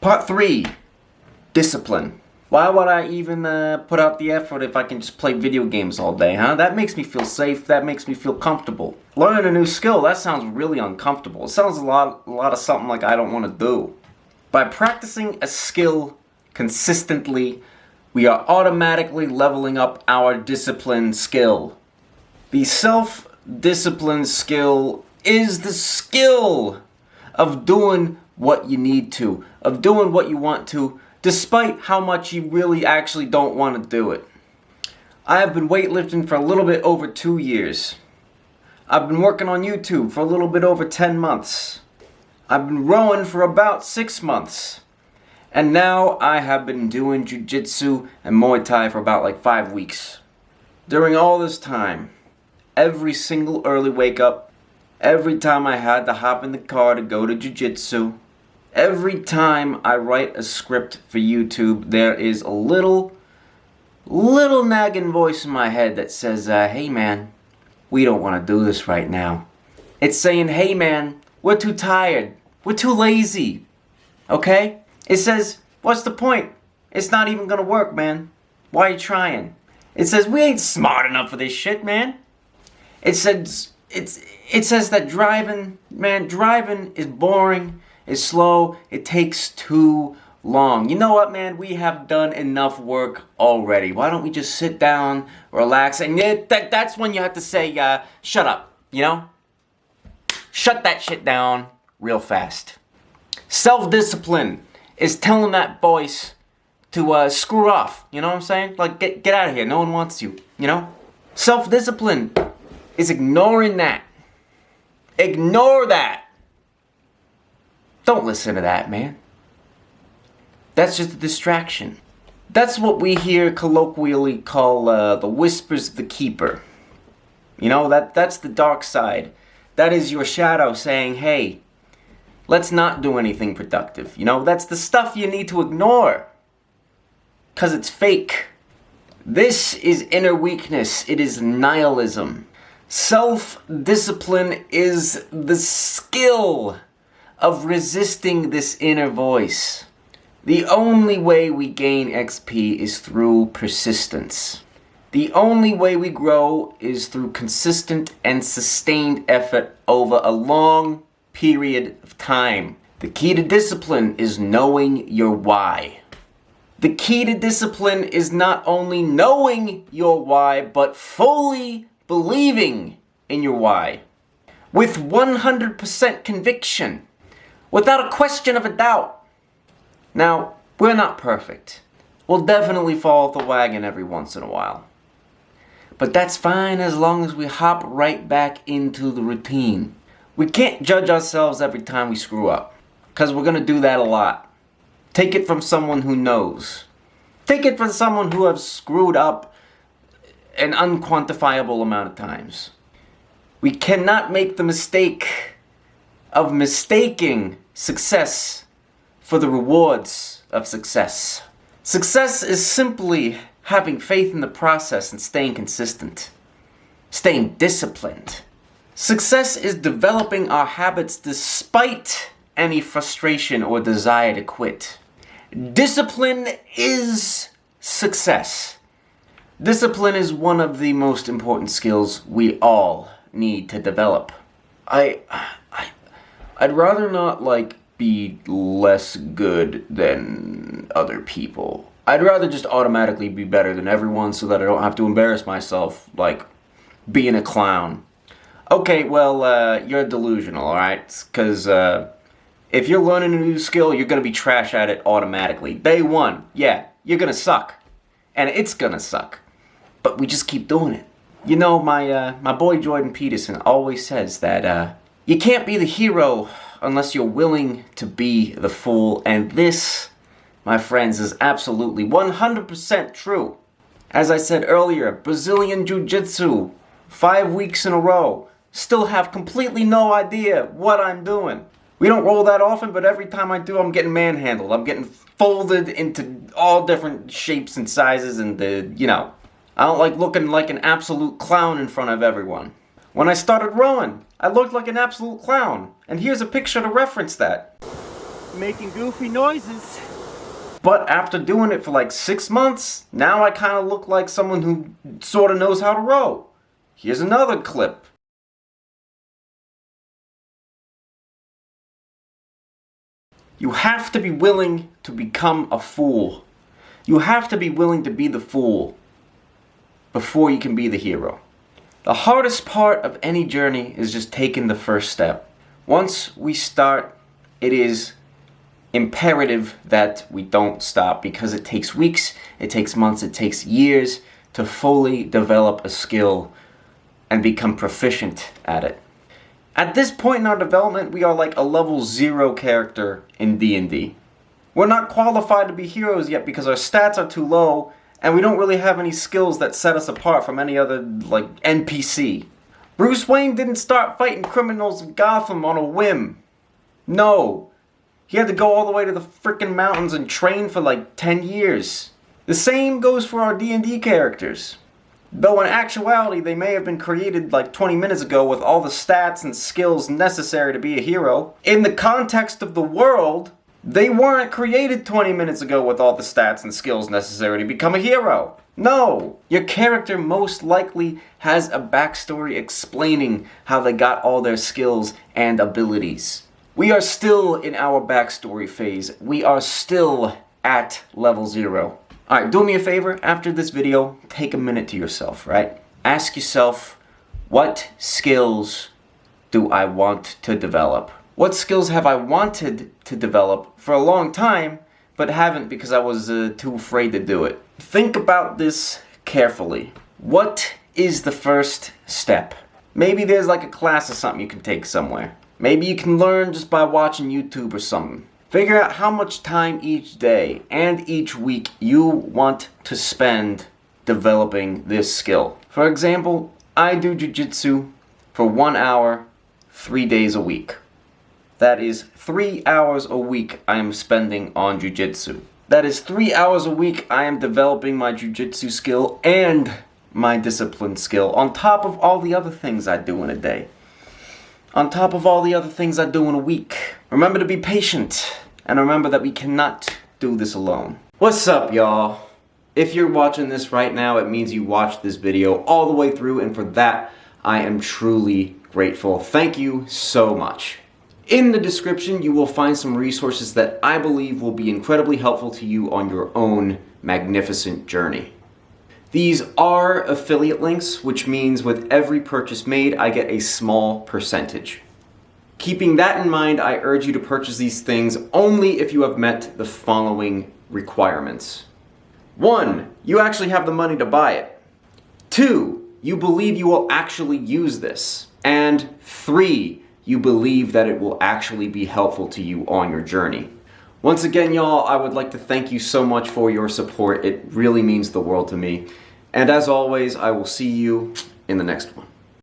Part 3. Discipline. Why would I even put out the effort if I can just play video games all day, huh? That makes me feel safe, that makes me feel comfortable. Learning a new skill, that sounds really uncomfortable. It sounds a lot of something like I don't want to do. By practicing a skill consistently, we are automatically leveling up our discipline skill. The self-discipline skill is the skill of doing what you need to, of doing what you want to, despite how much you really actually don't want to do it. I have been weightlifting for a little bit over 2 years. I've been working on YouTube for a little bit over 10 months. I've been rowing for about 6 months. And now I have been doing jiu-jitsu and Muay Thai for about like 5 weeks. During all this time, every single early wake up, every time I had to hop in the car to go to jiu-jitsu, every time I write a script for YouTube, there is a little nagging voice in my head that says, hey man, we don't want to do this right now. It's saying, hey man, we're too tired, we're too lazy, okay? It says, what's the point? It's not even gonna work, man. Why are you trying? It says, we ain't smart enough for this shit, man. It says that driving is boring, is slow, it takes too long. You know what, man? We have done enough work already. Why don't we just sit down, relax, and that's when you have to say, shut up, you know? Shut that shit down real fast. Self-discipline is telling that voice to screw off, you know what I'm saying? Like, get out of here, no one wants you, you know? Self-discipline is ignoring that. Ignore that. Don't listen to that, man. That's just a distraction. That's what we here colloquially call the whispers of the keeper. You know, that's the dark side. That is your shadow saying, hey, let's not do anything productive. You know, that's the stuff you need to ignore. 'Cause it's fake. This is inner weakness. It is nihilism. Self-discipline is the skill of resisting this inner voice. The only way we gain XP is through persistence. The only way we grow is through consistent and sustained effort over a long period of time. The key to discipline is knowing your why. The key to discipline is not only knowing your why, but fully believing in your why. With 100% conviction. Without a question of a doubt. Now, we're not perfect. We'll definitely fall off the wagon every once in a while. But that's fine as long as we hop right back into the routine. We can't judge ourselves every time we screw up. Because we're going to do that a lot. Take it from someone who knows. Take it from someone who has screwed up an unquantifiable amount of times. We cannot make the mistake of mistaking success for the rewards of success. Success is simply having faith in the process and staying consistent. Staying disciplined. Success is developing our habits despite any frustration or desire to quit. Discipline is success. Discipline is one of the most important skills we all need to develop. I'd rather not, like, be less good than other people. I'd rather just automatically be better than everyone so that I don't have to embarrass myself, like, being a clown. Okay, well, you're delusional, alright? Because, if you're learning a new skill, you're gonna be trash at it automatically. Day one, yeah, you're gonna suck. And it's gonna suck. But we just keep doing it. You know, my boy Jordan Peterson always says that, you can't be the hero unless you're willing to be the fool. And this, my friends, is absolutely 100% true. As I said earlier, Brazilian Jiu-Jitsu, 5 weeks in a row. Still have completely no idea what I'm doing. We don't roll that often, but every time I do, I'm getting manhandled. I'm getting folded into all different shapes and sizes and, you know, I don't like looking like an absolute clown in front of everyone. When I started rowing, I looked like an absolute clown. And here's a picture to reference that. making goofy noises. But after doing it for like 6 months, now I kind of look like someone who sort of knows how to row. Here's another clip. You have to be willing to become a fool. You have to be willing to be the fool before you can be the hero. The hardest part of any journey is just taking the first step. Once we start, it is imperative that we don't stop, because it takes weeks, it takes months, it takes years to fully develop a skill and become proficient at it. At this point in our development, we are like a level 0 character in D&D. We're not qualified to be heroes yet because our stats are too low, and we don't really have any skills that set us apart from any other, like, NPC. Bruce Wayne didn't start fighting criminals of Gotham on a whim. No. He had to go all the way to the frickin' mountains and train for like 10 years. The same goes for our D&D characters. Though in actuality, they may have been created like 20 minutes ago with all the stats and skills necessary to be a hero. In the context of the world, they weren't created 20 minutes ago with all the stats and skills necessary to become a hero. No! Your character most likely has a backstory explaining how they got all their skills and abilities. We are still in our backstory phase. We are still at level 0. Alright, do me a favor, after this video, take a minute to yourself, right? Ask yourself, what skills do I want to develop? What skills have I wanted to develop for a long time, but haven't because I was too afraid to do it? Think about this carefully. What is the first step? Maybe there's like a class or something you can take somewhere. Maybe you can learn just by watching YouTube or something. Figure out how much time each day and each week you want to spend developing this skill. For example, I do jiu-jitsu for 1 hour, 3 days a week. That is 3 hours a week I am spending on jiu-jitsu. That is 3 hours a week I am developing my jiu-jitsu skill and my discipline skill on top of all the other things I do in a day. On top of all the other things I do in a week. Remember to be patient, and remember that we cannot do this alone. What's up, y'all? If you're watching this right now, it means you watched this video all the way through, and for that, I am truly grateful. Thank you so much. In the description, you will find some resources that I believe will be incredibly helpful to you on your own magnificent journey. These are affiliate links, which means with every purchase made, I get a small percentage. Keeping that in mind, I urge you to purchase these things only if you have met the following requirements. 1, you actually have the money to buy it. 2, you believe you will actually use this. And 3, you believe that it will actually be helpful to you on your journey. Once again, y'all, I would like to thank you so much for your support. It really means the world to me. And as always, I will see you in the next one.